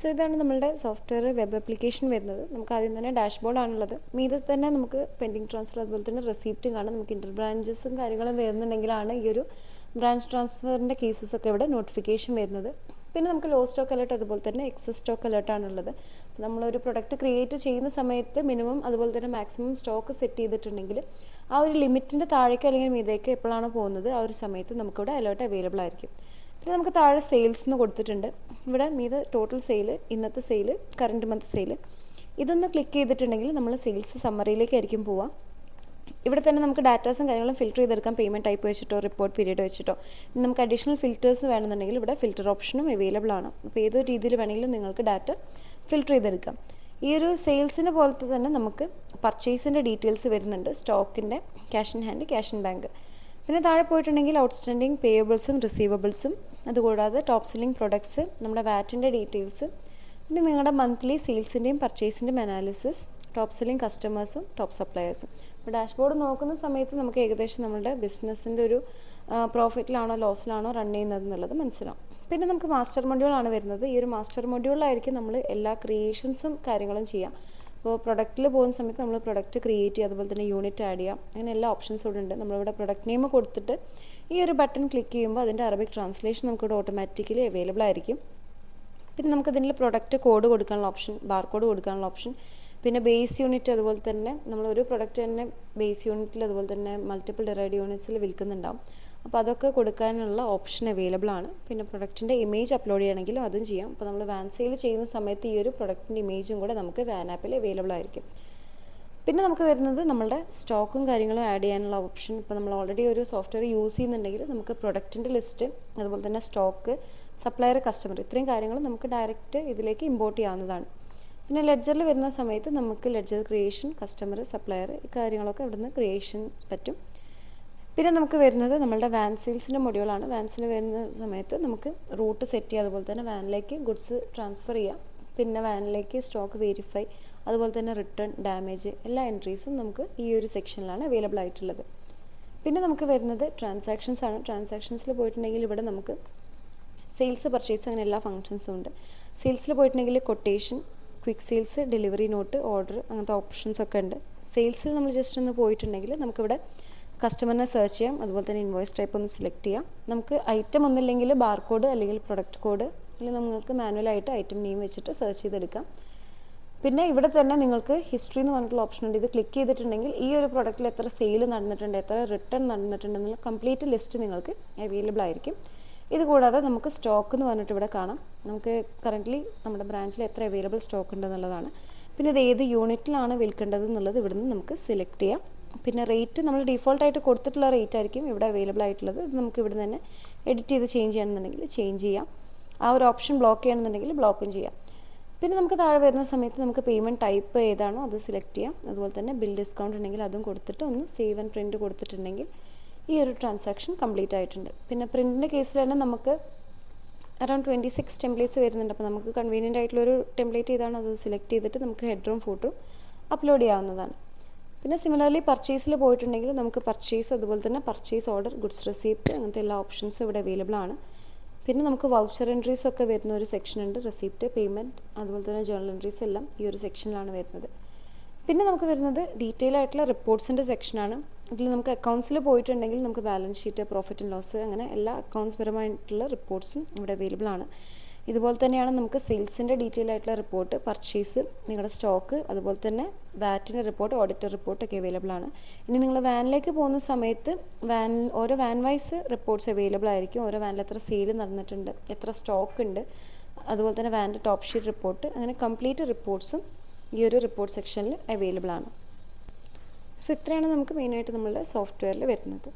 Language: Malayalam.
സോ ഇതാണ് നമ്മളുടെ സോഫ്റ്റ്വെയർ വെബ് ആപ്ലിക്കേഷൻ വരുന്നത്. നമുക്ക് ആദ്യം തന്നെ ഡാഷ്ബോർഡ് ആണുള്ളത്. മീതെ തന്നെ നമുക്ക് പെൻഡിങ് ട്രാൻസ്ഫർ അതുപോലെ തന്നെ റെസിപ്റ്റും കാണാം. നമുക്ക് ഇൻ്റർ ബ്രാഞ്ചസും കാര്യങ്ങളും വരുന്നുണ്ടെങ്കിലാണ് ഈ ഒരു ബ്രാഞ്ച് ട്രാൻസ്ഫറിൻ്റെ കേസസൊക്കെ ഇവിടെ നോട്ടിഫിക്കേഷൻ വരുന്നത്. പിന്നെ നമുക്ക് ലോ സ്റ്റോക്ക് അലേർട്ട് അതുപോലെ തന്നെ എക്സസ് സ്റ്റോക്ക് അലേർട്ടാണുള്ളത്. നമ്മളൊരു പ്രൊഡക്റ്റ് ക്രിയേറ്റ് ചെയ്യുന്ന സമയത്ത് മിനിമം അതുപോലെ തന്നെ മാക്സിമം സ്റ്റോക്ക് സെറ്റ് ചെയ്തിട്ടുണ്ടെങ്കിൽ ആ ഒരു ലിമിറ്റിൻ്റെ താഴേക്ക് അല്ലെങ്കിൽ മീതേക്ക് എപ്പോഴാണ് പോകുന്നത് ആ ഒരു സമയത്ത് നമുക്കിവിടെ അലേർട്ട് അവൈലബിൾ ആയിരിക്കും. പിന്നെ നമുക്ക് താഴെ സെയിൽസ് എന്ന് കൊടുത്തിട്ടുണ്ട്. ഇവിടെ മീത് ടോട്ടൽ സെയിൽ, ഇന്നത്തെ സെയിൽ, കറണ്ട് മന്ത് സെയിൽ, ഇതൊന്ന് ക്ലിക്ക് ചെയ്തിട്ടുണ്ടെങ്കിൽ നമ്മൾ സെയിൽസ് സമ്മറിയിലേക്കായിരിക്കും പോവുക. ഇവിടെ തന്നെ നമുക്ക് ഡാറ്റാസും കാര്യങ്ങളും ഫിൽറ്റർ ചെയ്തെടുക്കാം. പേയ്മെൻറ്റ് ടൈപ്പ് വെച്ചിട്ടോ റിപ്പോർട്ട് പീരീഡ് വെച്ചിട്ടോ. നമുക്ക് അഡീഷണൽ ഫിൽറ്റേഴ്സ് വേണമെന്നുണ്ടെങ്കിൽ ഇവിടെ ഫിൽറ്റർ ഓപ്ഷനും അവൈലബിൾ ആണ്. അപ്പോൾ ഏതൊരു രീതിയിൽ വേണമെങ്കിലും നിങ്ങൾക്ക് ഡാറ്റ ഫിൽറ്റർ ചെയ്തെടുക്കാം. ഈ ഒരു സെയിൽസിന് പോലത്തെ തന്നെ നമുക്ക് പർച്ചേസിൻ്റെ ഡീറ്റെയിൽസ് വരുന്നുണ്ട്. സ്റ്റോക്കിൻ്റെ, cash in hand, cash in bank. പിന്നെ താഴെ പോയിട്ടുണ്ടെങ്കിൽ ഔട്ട്സ്റ്റാൻഡിങ് പേയബിൾസും റിസീവബിൾസും, അതുകൂടാതെ ടോപ്പ് സെല്ലിംഗ് പ്രൊഡക്ട്സ്, നമ്മുടെ വാറ്റിൻ്റെ ഡീറ്റെയിൽസ്, പിന്നെ നിങ്ങളുടെ മന്ത്ലി സെയിൽസിൻ്റെയും പർച്ചേസിൻ്റെയും അനാലിസിസ്, ടോപ്പ് സെല്ലിംഗ് കസ്റ്റമേഴ്സും ടോപ്പ് സപ്ലയേഴ്സും. ഇപ്പോൾ ഡാഷ്ബോർഡ് നോക്കുന്ന സമയത്ത് നമുക്ക് ഏകദേശം നമ്മുടെ ബിസിനസ്സിൻ്റെ ഒരു പ്രോഫിറ്റിലാണോ ലോസിലാണോ റൺ ചെയ്യുന്നത് എന്നുള്ളത് മനസ്സിലാവും. പിന്നെ നമുക്ക് മാസ്റ്റർ മൊഡ്യൂളാണ് വരുന്നത്. ഈ ഒരു മാസ്റ്റർ മൊഡ്യൂളിലായിരിക്കും നമ്മൾ എല്ലാ ക്രിയേഷൻസും കാര്യങ്ങളും ചെയ്യാം. അപ്പോൾ പ്രൊഡക്റ്റിൽ പോകുന്ന സമയത്ത് നമ്മൾ പ്രൊഡക്റ്റ് ക്രിയേറ്റ് ചെയ്യുക, അതുപോലെ തന്നെ യൂണിറ്റ് ആഡ് ചെയ്യാം, അങ്ങനെ എല്ലാ ഓപ്ഷൻസും ഇവിടെ ഉണ്ട്. നമ്മളിവിടെ പ്രൊഡക്റ്റ് നെയിം കൊടുത്തിട്ട് ഈ ഒരു ബട്ടൺ ക്ലിക്ക് ചെയ്യുമ്പോൾ അതിൻ്റെ അറബിക് ട്രാൻസ്ലേഷൻ നമുക്കിവിടെ ഓട്ടോമാറ്റിക്കലി അവൈലബിൾ ആയിരിക്കും. പിന്നെ നമുക്കതിൽ പ്രൊഡക്റ്റ് കോഡ് കൊടുക്കാനുള്ള ഓപ്ഷൻ, ബാർ കോഡ് കൊടുക്കാനുള്ള ഓപ്ഷൻ, പിന്നെ ബേസ് യൂണിറ്റ്, അതുപോലെ തന്നെ നമ്മളൊരു പ്രൊഡക്റ്റ് തന്നെ ബേസ് യൂണിറ്റിൽ അതുപോലെ തന്നെ മൾട്ടിപ്പിൾ ഡിറൈഡ് യൂണിറ്റ്സിൽ വിൽക്കുന്നുണ്ടാവും. അപ്പോൾ അതൊക്കെ കൊടുക്കാനുള്ള ഓപ്ഷൻ അവൈലബിൾ ആണ്. പിന്നെ പ്രൊഡക്റ്റിൻ്റെ ഇമേജ് അപ്ലോഡ് ചെയ്യണമെങ്കിലും അതും ചെയ്യാം. അപ്പോൾ നമ്മൾ വാൻ സെയിൽ ചെയ്യുന്ന സമയത്ത് ഈ ഒരു പ്രൊഡക്റ്റിൻ്റെ ഇമേജും കൂടെ നമുക്ക് വാൻ ആപ്പിൽ അവൈലബിൾ ആയിരിക്കും. പിന്നെ നമുക്ക് വരുന്നത് നമ്മളുടെ സ്റ്റോക്കും കാര്യങ്ങളും ആഡ് ചെയ്യാനുള്ള ഓപ്ഷൻ. ഇപ്പോൾ നമ്മൾ ഓൾറെഡി ഒരു സോഫ്റ്റ്വെയർ യൂസ് ചെയ്യുന്നുണ്ടെങ്കിൽ നമുക്ക് പ്രൊഡക്റ്റിൻ്റെ ലിസ്റ്റ്, അതുപോലെ തന്നെ സ്റ്റോക്ക്, സപ്ലയർ, കസ്റ്റമർ, ഇത്രയും കാര്യങ്ങൾ നമുക്ക് ഡയറക്റ്റ് ഇതിലേക്ക് ഇമ്പോർട്ട് ചെയ്യാവുന്നതാണ്. പിന്നെ ലെഡ്ജറിൽ വരുന്ന സമയത്ത് നമുക്ക് ലെഡ്ജർ ക്രിയേഷൻ, കസ്റ്റമർ, സപ്ലയർ, ഈ കാര്യങ്ങളൊക്കെ ഇവിടുന്ന് ക്രിയേഷൻ പറ്റും. പിന്നെ നമുക്ക് വരുന്നത് നമ്മളുടെ വാൻ സെയിൽസിൻ്റെ മൊഡ്യൂളാണ്. വാൻസിൽ വരുന്ന സമയത്ത് നമുക്ക് റൂട്ട് സെറ്റ് ചെയ്യുക, അതുപോലെ തന്നെ വാനിലേക്ക് ഗുഡ്സ് ട്രാൻസ്ഫർ ചെയ്യാം, പിന്നെ വാനിലേക്ക് സ്റ്റോക്ക് വെരിഫൈ, അതുപോലെ തന്നെ റിട്ടേൺ, ഡാമേജ്, എല്ലാ എൻട്രീസും നമുക്ക് ഈ ഒരു സെക്ഷനിലാണ് അവൈലബിൾ ആയിട്ടുള്ളത്. പിന്നെ നമുക്ക് വരുന്നത് ട്രാൻസാക്ഷൻസ് ആണ്. ട്രാൻസാക്ഷൻസിൽ പോയിട്ടുണ്ടെങ്കിൽ ഇവിടെ നമുക്ക് സെയിൽസ്, പർച്ചേസ്, അങ്ങനെ എല്ലാ ഫങ്ഷൻസും ഉണ്ട്. സെയിൽസിൽ പോയിട്ടുണ്ടെങ്കിൽ quotation, quick sales, delivery not, order, അങ്ങനത്തെ ഓപ്ഷൻസൊക്കെ ഉണ്ട്. സെയിൽസിൽ നമ്മൾ ജസ്റ്റ് ഒന്ന് പോയിട്ടുണ്ടെങ്കിൽ നമുക്കിവിടെ കസ്റ്റമറിനെ സെർച്ച് ചെയ്യാം, അതുപോലെ തന്നെ ഇൻവോയ്സ് ടൈപ്പ് ഒന്ന് സെലക്ട് ചെയ്യാം. നമുക്ക് ഐറ്റം ഒന്നില്ലെങ്കിൽ ബാർ കോഡ് അല്ലെങ്കിൽ പ്രൊഡക്റ്റ് കോഡ്, അല്ലെങ്കിൽ നിങ്ങൾക്ക് മാനുവലായിട്ട് ഐറ്റം നെയിം വെച്ചിട്ട് സെർച്ച് ചെയ്തെടുക്കാം. പിന്നെ ഇവിടെ തന്നെ നിങ്ങൾക്ക് ഹിസ്റ്ററി എന്ന് പറഞ്ഞിട്ടുള്ള ഓപ്ഷൻ ഉണ്ട്. ഇത് ക്ലിക്ക് ചെയ്തിട്ടുണ്ടെങ്കിൽ ഈ ഒരു പ്രൊഡക്റ്റിൽ എത്ര സെയിൽ നടന്നിട്ടുണ്ട്, എത്ര റിട്ടേൺ നടന്നിട്ടുണ്ട് എന്നുള്ള കംപ്ലീറ്റ് ലിസ്റ്റ് നിങ്ങൾക്ക് അവൈലബിൾ ആയിരിക്കും. ഇത് കൂടാതെ നമുക്ക് സ്റ്റോക്ക് എന്ന് പറഞ്ഞിട്ട് ഇവിടെ കാണാം. നമുക്ക് കറൻ്റ്ലി നമ്മുടെ ബ്രാഞ്ചിൽ എത്ര അവൈലബിൾ സ്റ്റോക്ക് ഉണ്ടെന്നുള്ളതാണ്. പിന്നെ ഇത് ഏത് യൂണിറ്റിലാണ് വിൽക്കേണ്ടത് എന്നുള്ളത് ഇവിടുന്ന് നമുക്ക് സെലക്ട് ചെയ്യാം. പിന്നെ റേറ്റ് നമ്മൾ ഡീഫോൾട്ടായിട്ട് കൊടുത്തിട്ടുള്ള റേറ്റ് ആയിരിക്കും ഇവിടെ അവൈലബിൾ ആയിട്ടുള്ളത്. ഇത് നമുക്ക് ഇവിടെ തന്നെ എഡിറ്റ് ചെയ്ത് ചേഞ്ച് ചെയ്യണമെന്നുണ്ടെങ്കിൽ ചേഞ്ച് ചെയ്യാം. ആ ഒരു ഓപ്ഷൻ ബ്ലോക്ക് ചെയ്യണമെന്നുണ്ടെങ്കിൽ ബ്ലോക്കും ചെയ്യാം. പിന്നെ നമുക്ക് താഴെ വരുന്ന സമയത്ത് നമുക്ക് പേയ്മെൻറ്റ് ടൈപ്പ് ഏതാണോ അത് സെലക്ട് ചെയ്യാം. അതുപോലെ തന്നെ ബിൽ ഡിസ്കൗണ്ട് ഉണ്ടെങ്കിൽ അതും കൊടുത്തിട്ട് ഒന്ന് സേവ് ആൻഡ് പ്രിൻറ്റ് കൊടുത്തിട്ടുണ്ടെങ്കിൽ ഈ ഒരു ട്രാൻസാക്ഷൻ കംപ്ലീറ്റ് ആയിട്ടുണ്ട്. പിന്നെ പ്രിൻറ്റിൻ്റെ കേസിൽ തന്നെ നമുക്ക് അറൗണ്ട് 26 ടെംപ്ലേറ്റ്സ് വരുന്നുണ്ട്. അപ്പോൾ നമുക്ക് കൺവീനിയൻ്റ് ആയിട്ടുള്ളൊരു ടെംപ്ലേറ്റ് ഏതാണോ അത് സെലക്ട് ചെയ്തിട്ട് നമുക്ക് ഹെഡ്റും ഫോട്ടോയും അപ്ലോഡ് ചെയ്യാവുന്നതാണ്. പിന്നെ സിമിലർലി പർച്ചേസിൽ പോയിട്ടുണ്ടെങ്കിൽ നമുക്ക് പർച്ചേസ്, അതുപോലെ തന്നെ പർച്ചേസ് ഓർഡർ, ഗുഡ്സ് റെസിപ്റ്റ്, അങ്ങനത്തെ എല്ലാ ഓപ്ഷൻസും ഇവിടെ അവൈലബിൾ ആണ്. പിന്നെ നമുക്ക് വൗച്ചർ എൻട്രീസ് ഒക്കെ വരുന്ന ഒരു സെക്ഷൻ ഉണ്ട്. റെസിപ്റ്റ്, പേയ്മെൻറ്റ്, അതുപോലെ തന്നെ ജേർണൽ എൻട്രീസ് എല്ലാം ഈ ഒരു സെക്ഷനിലാണ് വരുന്നത്. പിന്നെ നമുക്ക് വരുന്നത് ഡീറ്റെയിൽ ആയിട്ടുള്ള റിപ്പോർട്ട്സിൻ്റെ സെക്ഷനാണ്. ഇതിൽ നമുക്ക് അക്കൗണ്ട്സിൽ പോയിട്ടുണ്ടെങ്കിൽ നമുക്ക് balance sheet, profit and loss, അങ്ങനെ എല്ലാ അക്കൗണ്ട്സ് പരമായിട്ടുള്ള റിപ്പോർട്ട്സും ഇവിടെ അവൈലബിൾ ആണ്. ഇതുപോലെ തന്നെയാണ് നമുക്ക് സെയിൽസിൻ്റെ ഡീറ്റെയിൽ ആയിട്ടുള്ള റിപ്പോർട്ട്, പർച്ചേസ്, നിങ്ങളുടെ സ്റ്റോക്ക്, അതുപോലെ തന്നെ വാറ്റിൻ്റെ റിപ്പോർട്ട്, ഓഡിറ്റർ റിപ്പോർട്ടൊക്കെ അവൈലബിൾ ആണ്. ഇനി നിങ്ങൾ വാനിലേക്ക് പോകുന്ന സമയത്ത് ഓരോ വാൻ വൈസ് റിപ്പോർട്ട്സ് അവൈലബിൾ ആയിരിക്കും. ഓരോ വാനിൽ എത്ര സെയിൽ നടന്നിട്ടുണ്ട്, എത്ര സ്റ്റോക്ക് ഉണ്ട്, അതുപോലെ തന്നെ വാനിൻ്റെ ടോപ്പ് ഷീറ്റ് റിപ്പോർട്ട്, അങ്ങനെ കംപ്ലീറ്റ് റിപ്പോർട്ട്സും ഈ ഒരു റിപ്പോർട്ട് സെക്ഷനിൽ അവൈലബിൾ ആണ്. സോ ഇത്രയാണ് നമുക്ക് മെയിനായിട്ട് നമ്മളുടെ സോഫ്റ്റ്വെയറിൽ വരുന്നത്.